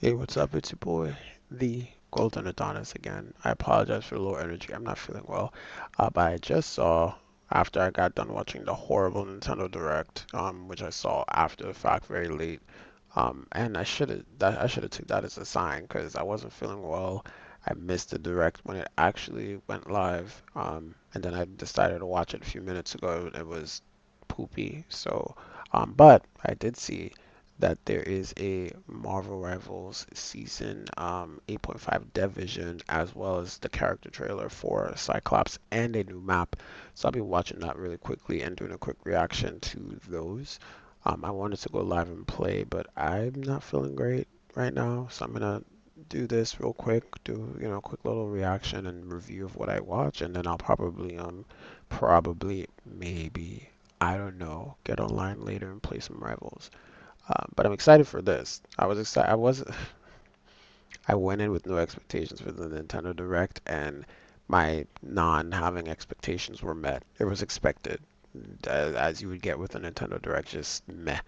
Hey, what's up? It's your boy, the Golden Adonis again. I apologize for the low energy. I'm not feeling well. But I just saw, after I got done watching the horrible Nintendo Direct, which I saw after the fact very late. And I should have took that as a sign because I wasn't feeling well. I missed the Direct when it actually went live. And then I decided to watch it a few minutes ago. And it was poopy. But I did see that there is a Marvel Rivals season 8.5 dev vision as well as the character trailer for Cyclops and a new map. So I'll be watching that really quickly and doing a quick reaction to those. I wanted to go live and play, but I'm not feeling great right now, so I'm gonna do this real quick, do a quick little reaction and review of what I watch, and then I'll probably maybe I don't know get online later and play some Rivals. But I'm excited for this. I was excited. I went in with no expectations for the Nintendo Direct, and my non-having expectations were met. It was expected, as you would get with a Nintendo Direct, just meh,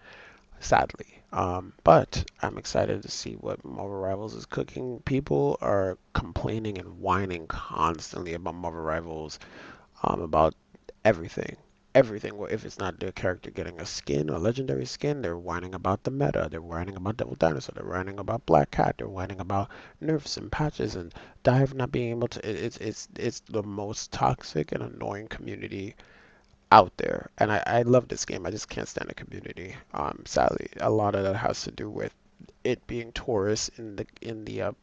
sadly. But I'm excited to see what Marvel Rivals is cooking. People are complaining and whining constantly about Marvel Rivals, about everything. Everything. Well, if it's not their character getting a skin, a legendary skin, they're whining about the meta. They're whining about Devil Dinosaur. They're whining about Black Cat. They're whining about nerfs and patches and Dive not being able to. It's the most toxic and annoying community out there. And I love this game. I just can't stand the community. Sadly, a lot of that has to do with it being Taurus in the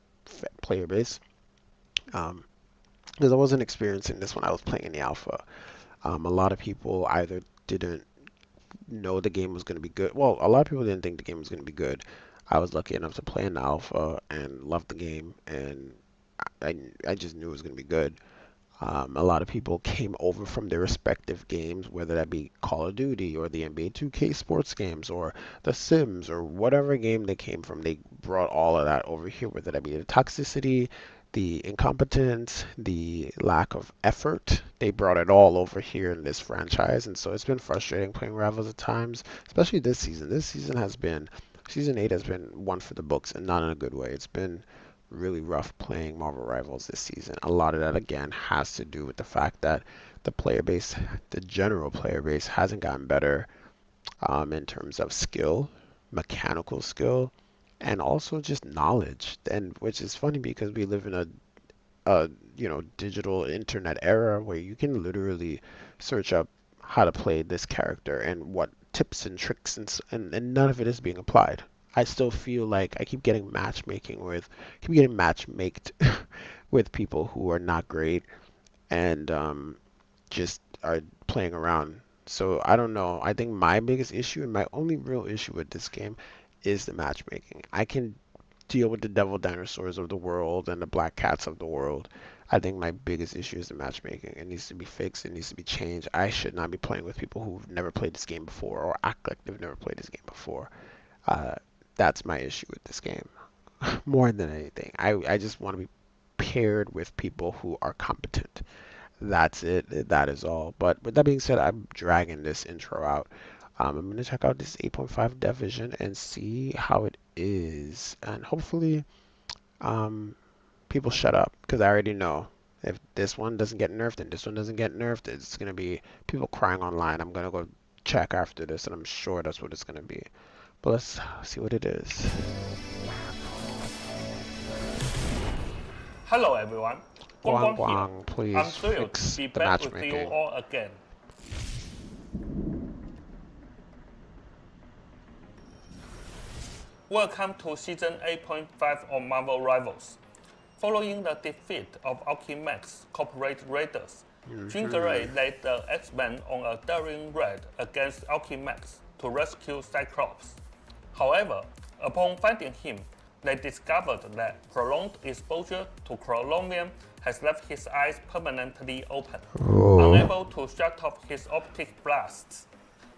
player base. Um, because I wasn't experiencing this when I was playing in the alpha. A lot of people either didn't know the game was going to be good. Well, a lot of people didn't think the game was going to be good. I was lucky enough to play in the alpha and love the game, and I, I just knew it was going to be good. A lot of people came over from their respective games, whether that be Call of Duty or the NBA 2K sports games or The Sims or whatever game they came from. They brought all of that over here, whether that be the toxicity, the incompetence, the lack of effort. They brought it all over here in this franchise, and so it's been frustrating playing Rivals at times, especially this season. Season 8 has been one for the books, and not in a good way. It's been really rough playing Marvel Rivals this season. A lot of that, again, has to do with the fact that the player base, the general player base, hasn't gotten better in terms of skill, mechanical skill, and also just knowledge. And which is funny because we live in a digital internet era where you can literally search up how to play this character and what tips and tricks and none of it is being applied. I still feel like I keep getting matchmaked with people who are not great and just are playing around. So I don't know. I think my biggest issue and my only real issue with this game is the matchmaking. I can deal with the devil dinosaurs of the world and the black cats of the world. I think my biggest issue is the matchmaking. It needs to be fixed. It needs to be changed. I should not be playing with people who've never played this game before or act like they've never played this game before. Uh, that's my issue with this game more than anything. I just want to be paired with people who are competent. That's it. That is all. But with that being said, I'm dragging this intro out. I'm gonna check out this 8.5 Dev Vision and see how it is, and hopefully, um, people shut up because I already know if this one doesn't get nerfed and this one doesn't get nerfed, it's gonna be people crying online. I'm gonna go check after this, and I'm sure that's what it's gonna be. But let's see what it is. Hello everyone, Guang Guang Guang here. Guang, I'm please thrilled to fix be the back with you matchmaking. all again. Welcome to Season 8.5 of Marvel Rivals. Following the defeat of Alchemax Corporate Raiders, Jean Grey led the X-Men on a daring raid against Alchemax to rescue Cyclops. However, upon finding him, they discovered that prolonged exposure to chromium has left his eyes permanently open, Oh, unable to shut off his optic blasts.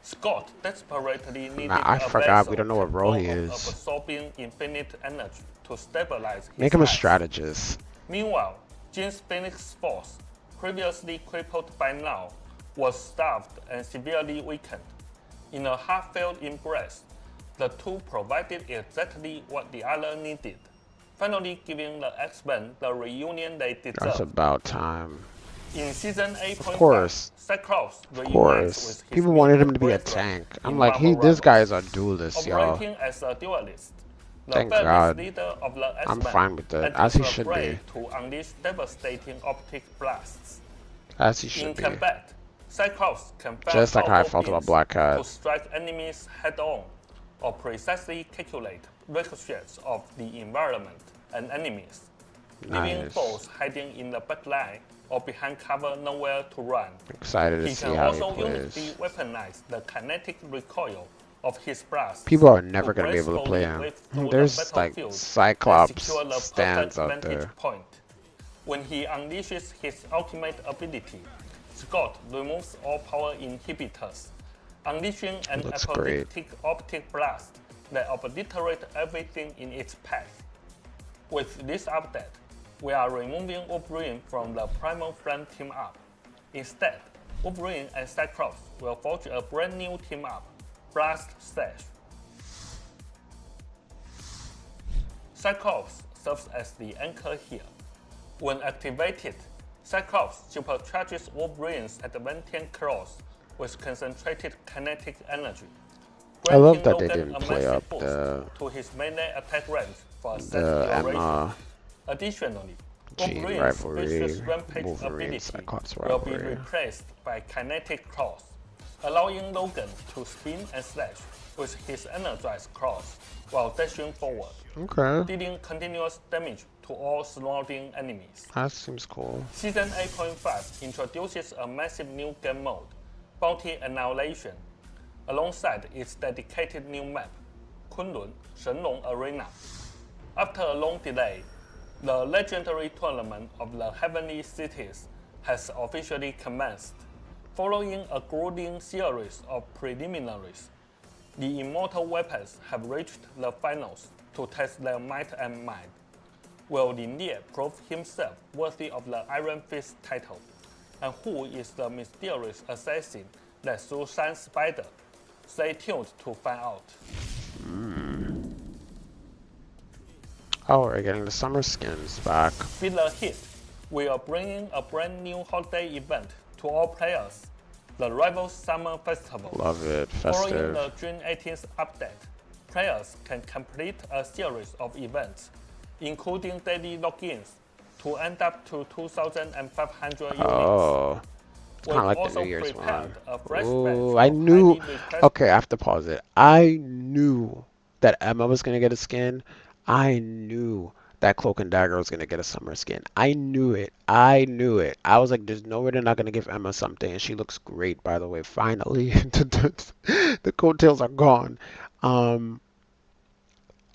Scott desperately needed I a forgot. We vessel don't know what role capable he of is. absorbing infinite energy to stabilize Make his him a eyes. strategist. Meanwhile, Jean's Phoenix Force, previously crippled by now, was starved and severely weakened. In a heartfelt embrace, The two provided exactly what the other needed, finally giving the X-Men the reunion they That's deserved. about time. In season Of 8.5, course. Cyclops Of reunites course. with his People wanted him mutant to be a brethren tank. I'm in like, Marvel this guy Rivals. is a duelist, y'all. Operating as a duelist, the Thank fearless God. leader of the I'm X-Men fine with that, enters as he the should fray be. to unleash devastating optic blasts. As he In should be. combat, Cyclops can fire Just like how I powerful felt about beams Black Cat. to strike enemies head-on, or precisely calculate ricochets of the environment and enemies, leaving Nice. foes hiding in the backline or behind cover nowhere to run. Excited to He see can how he also uniquely plays. weaponize the kinetic recoil of his blasts. People are never going to be able to play gracefully him. wave through There's the like battlefield and Cyclops secure the stands perfect out vantage there. point. When he unleashes his ultimate ability, Scott removes all power inhibitors, unleashing an Looks great. apoplectic optic blast that obliterates everything in its path. With this update, we are removing Wolverine from the Primal Flame team-up. Instead, Wolverine and Cyclops will forge a brand new team-up, Blast Slash. Cyclops serves as the anchor here. When activated, Cyclops supercharges Wolverine's adamantium claws with concentrated kinetic energy. I love granting that they Logan didn't a play massive up boost to his melee attack range for a set the duration. Emma Additionally, Jean Wolverine's rivalry, vicious rampage Wolverine ability Cyclops will be rivalry. replaced by kinetic claws, allowing Logan to spin and slash with his energized claws while dashing forward, Okay, dealing continuous damage to all surrounding enemies. that seems cool. Season 8.5 introduces a massive new game mode, Bounty Annihilation, alongside its dedicated new map, Kunlun Shenlong Arena. After a long delay, the legendary tournament of the Heavenly Cities has officially commenced. Following a grueling series of preliminaries, the immortal weapons have reached the finals to test their might and might. Will Lin Ye prove himself worthy of the Iron Fist title? And who is the mysterious assassin that slew Sun Spider? Stay tuned to find out. Oh, we're getting the summer skins back. With the hit, we are bringing a brand new holiday event to all players, the Rivals Summer Festival. Love it, Following festive. the June 18th update, players can complete a series of events, including daily logins, to end up to 2,500 units. Oh, it's We've kind of like the also New Year's prepared one. a fresh Ooh, batch I of knew. highly requested Okay, I have to pause it. I knew that Emma was gonna get a skin. I knew that Cloak and Dagger was gonna get a summer skin. I knew it. I knew it. I was like, there's no way they're not gonna give Emma something, and she looks great, by the way. Finally, the coattails are gone. Um,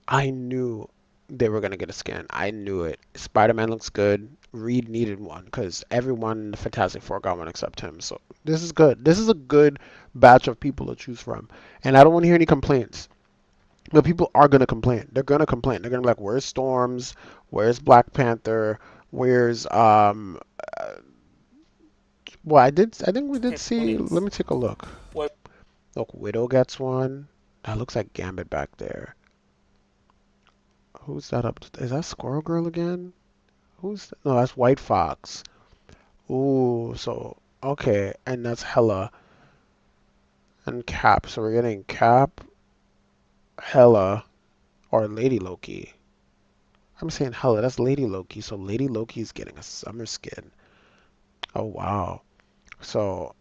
I knew they were gonna get a skin. I knew it. Spider-Man looks good. Reed needed one because everyone in the Fantastic Four got one except him. So this is good. This is a good batch of people to choose from, and I don't want to hear any complaints. But people are gonna complain. They're gonna complain. They're gonna be like, "Where's Storms? Where's Black Panther? Where's Well, I think we did see. units. Let me take a look. Well- Look, Widow gets one. That looks like Gambit back there. Who's that up? Is that Squirrel Girl again? No, that's White Fox. Ooh, so okay, and that's Hela and Cap. So we're getting Cap, Hela, or Lady Loki. I'm saying Hela, that's Lady Loki. So Lady Loki is getting a summer skin. Oh wow. So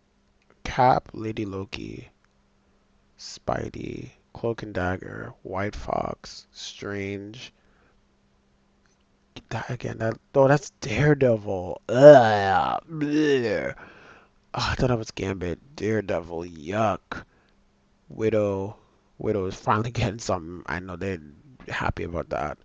Cap, Lady Loki, Spidey, Cloak and Dagger, White Fox, Strange. That again, that's Daredevil. Ugh. Bleh. Oh, I thought that was Gambit. Daredevil, yuck. Widow. Widow is finally getting something. I know they're happy about that.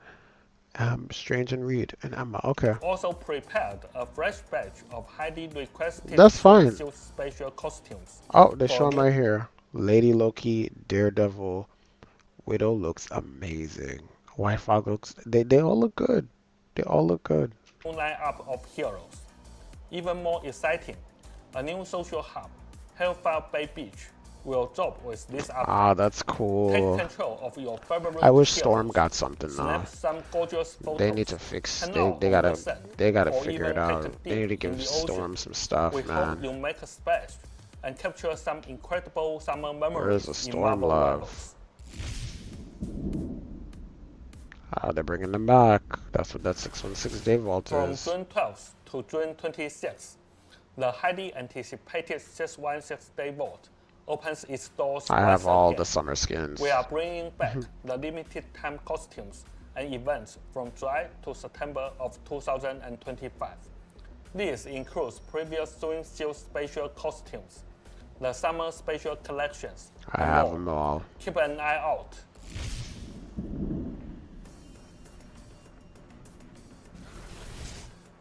Strange and Reed and Emma. Okay. Also prepared a fresh batch of highly requested That's fine. swimsuit special costumes. Oh, they show For them right here. Lady Loki, Daredevil, Widow looks amazing. White Fox looks. They all look good. They all look good. New lineup of heroes. Even more exciting, a new social hub, Hellfire Bay Beach, will drop with this update. Ah, that's Take cool. control of your favorite I wish heroes. Storm got something though. Snap some gorgeous photos. They need to fix. Hang They out they on the gotta set, they gotta or figure it even take a out. They need to dip in give the Storm ocean. some stuff, We hope man. you make a splash and capture some incredible summer memories Where's the in Storm Marvel love? Rivals. They're bringing them back. That's what that 616 day vault From is. June 12th to June 26th, the highly anticipated 616 Day Vault opens its doors I once have all again. the summer skins. We are bringing back the limited time costumes and events from July to September of 2025. This includes previous Swing Shield special costumes, the summer special collections, I and have more. them all. Keep an eye out.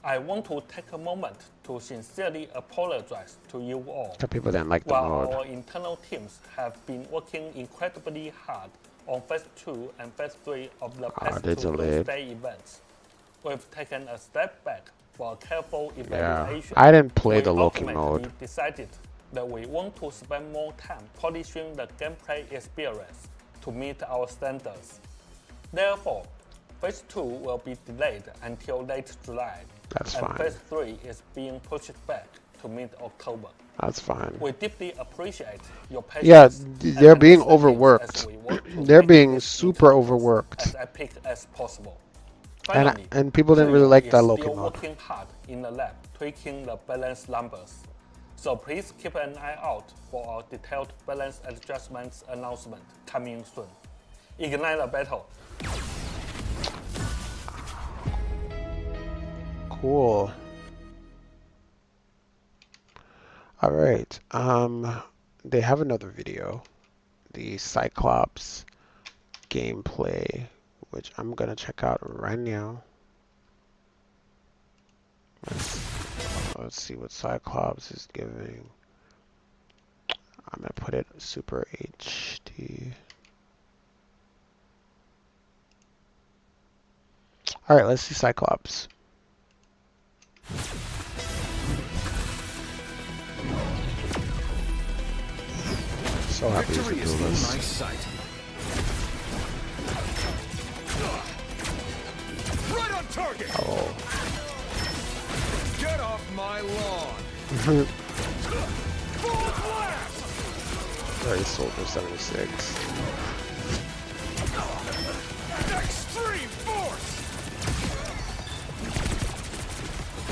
I want to take a moment to sincerely apologize to you all. The people didn't like the While mode. our internal teams have been working incredibly hard on Phase 2 and Phase 3 of the past they two delayed. Doomsday events, we've taken a step back for a careful Yeah, evaluation. I didn't play We the Loki ultimately mode. decided that we want to spend more time polishing the gameplay experience to meet our standards. Therefore, Phase 2 will be delayed until late July, That's and fine. Phase 3 is being pushed back to mid-October. That's fine. We deeply appreciate your patience. Yeah, and they're being understanding overworked. as we work to They're make being this super interface overworked. as epic as possible. And Finally, and people didn't really Studio like that is Loki still mode. working hard in the lab, tweaking the balance numbers. So please keep an eye out for our detailed balance adjustments announcement coming soon. Ignite the battle. Cool. All right. They have another video, the Cyclops gameplay, which I'm gonna check out right now. Let's see what Cyclops is giving. I'm gonna put it Super HD. All right, let's see Cyclops. So happy to do this. Nice sight. Right on target. Oh. Get off my lawn. Full blast. Very Soldier 76. Extreme force.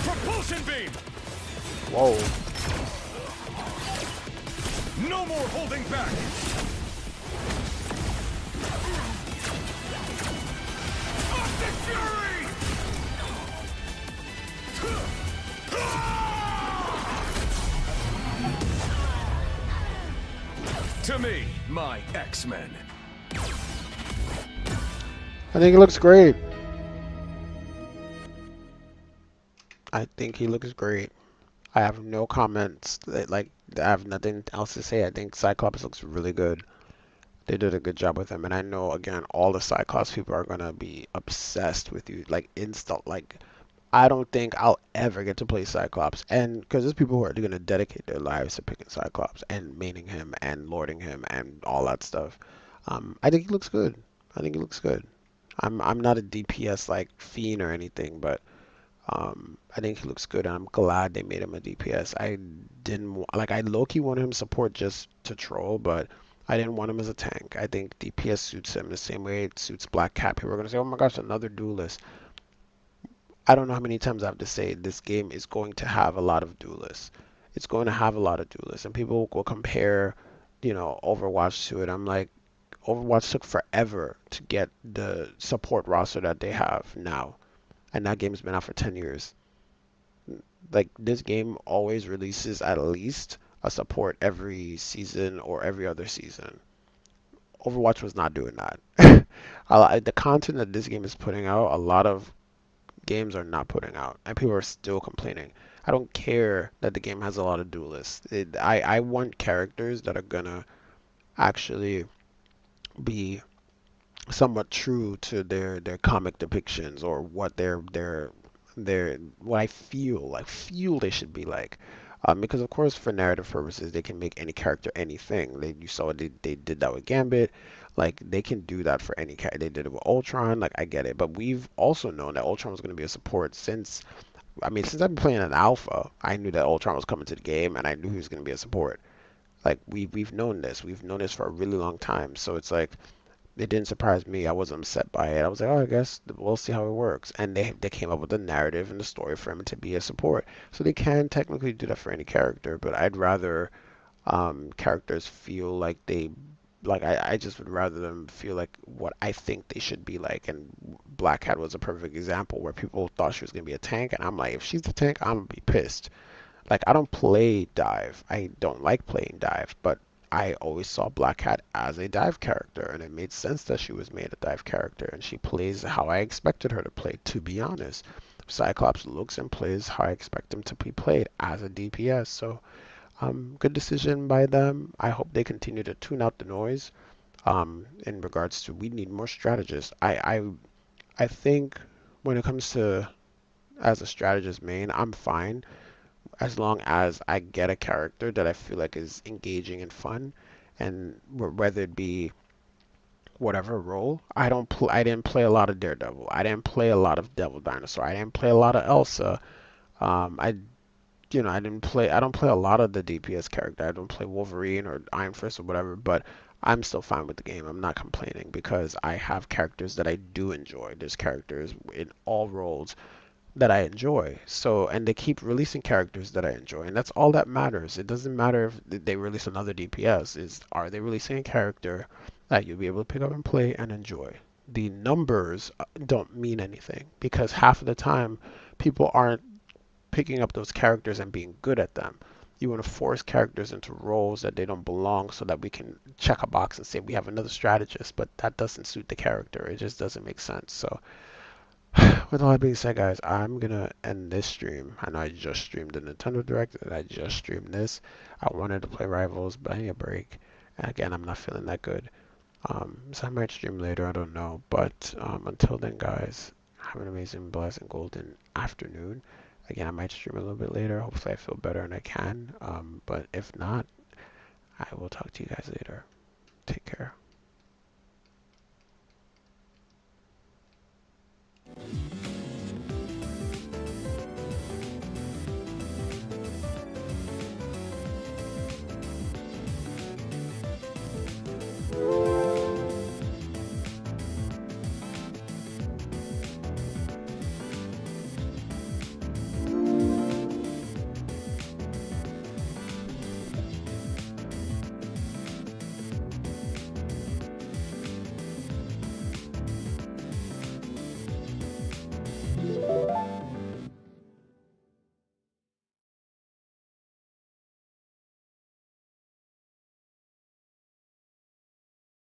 Propulsion beam. Whoa. No more holding back. Optic Fury. To me, my X-Men. I think he looks great. I think he looks great. I have no comments. Like, I have nothing else to say. I think Cyclops looks really good. They did a good job with him, and I know again all the Cyclops people are gonna be obsessed with you, like install. Like, I don't think I'll ever get to play Cyclops, and because there's people who are gonna dedicate their lives to picking Cyclops and maining him and lording him and all that stuff. I think he looks good. I think he looks good. I'm not a DPS like fiend or anything, but I think he looks good, and I'm glad they made him a DPS. I didn't like I low-key wanted him support just to troll, but I didn't want him as a tank. I think DPS suits him the same way it suits Black Cat. People are gonna say, "Oh my gosh, another duelist." I don't know how many times I have to say this game is going to have a lot of duelists. It's going to have a lot of duelists, and people will compare, Overwatch to it. I'm like, Overwatch took forever to get the support roster that they have now, and that game's been out for 10 years. Like, this game always releases at least a support every season or every other season. Overwatch was not doing that. The content that this game is putting out, a lot of games are not putting out, and people are still complaining. I don't care that the game has a lot of duelists. I want characters that are gonna actually be somewhat true to their comic depictions, or what their what I feel they should be like. Because of course, for narrative purposes, they can make any character anything. You saw they did that with Gambit. Like they can do that for any character. They did it with Ultron. Like I get it, but we've also known that Ultron was going to be a support since. I mean, since I've been playing an alpha, I knew that Ultron was coming to the game, and I knew he was going to be a support. Like we've known this. We've known this for a really long time. So it's like it didn't surprise me. I wasn't upset by it. I was like, oh, I guess we'll see how it works. And they came up with the narrative and the story for him to be a support. So they can technically do that for any character, but I'd rather characters feel like I just would rather them feel like what I think they should be like. And Black Cat was a perfect example where people thought she was gonna be a tank, and I'm like, if she's the tank, I'm gonna be pissed. Like I don't play dive. I don't like playing dive, but I always saw Black Cat as a dive character, and it made sense that she was made a dive character, and she plays how I expected her to play, to be honest. Cyclops looks and plays how I expect him to be played as a DPS. So, good decision by them. I hope they continue to tune out the noise. In regards to we need more strategists. I think when it comes to as a strategist main, I'm fine as long as I get a character that I feel like is engaging and fun, and whether it be whatever role. I didn't play a lot of Daredevil. I didn't play a lot of Devil Dinosaur. I didn't play a lot of Elsa. I I didn't play. I don't play a lot of the DPS character. I don't play Wolverine or Iron Fist or whatever. But I'm still fine with the game. I'm not complaining because I have characters that I do enjoy. There's characters in all roles that I enjoy. So, and they keep releasing characters that I enjoy, and that's all that matters. It doesn't matter if they release another DPS. Is are they releasing a character that you'll be able to pick up and play and enjoy? The numbers don't mean anything because half of the time people aren't picking up those characters and being good at them. You want to force characters into roles that they don't belong so that we can check a box and say we have another strategist, but that doesn't suit the character. It just doesn't make sense. So with all that being said, guys, I'm gonna end this stream. I know I just streamed the Nintendo Direct and I just streamed this. I wanted to play Rivals, but I need a break. And again, I'm not feeling that good. So I might stream later, I don't know. But until then, guys, have an amazing, blessed, and golden afternoon. Again, I might stream a little bit later. Hopefully, I feel better and I can. But if not, I will talk to you guys later. Take care.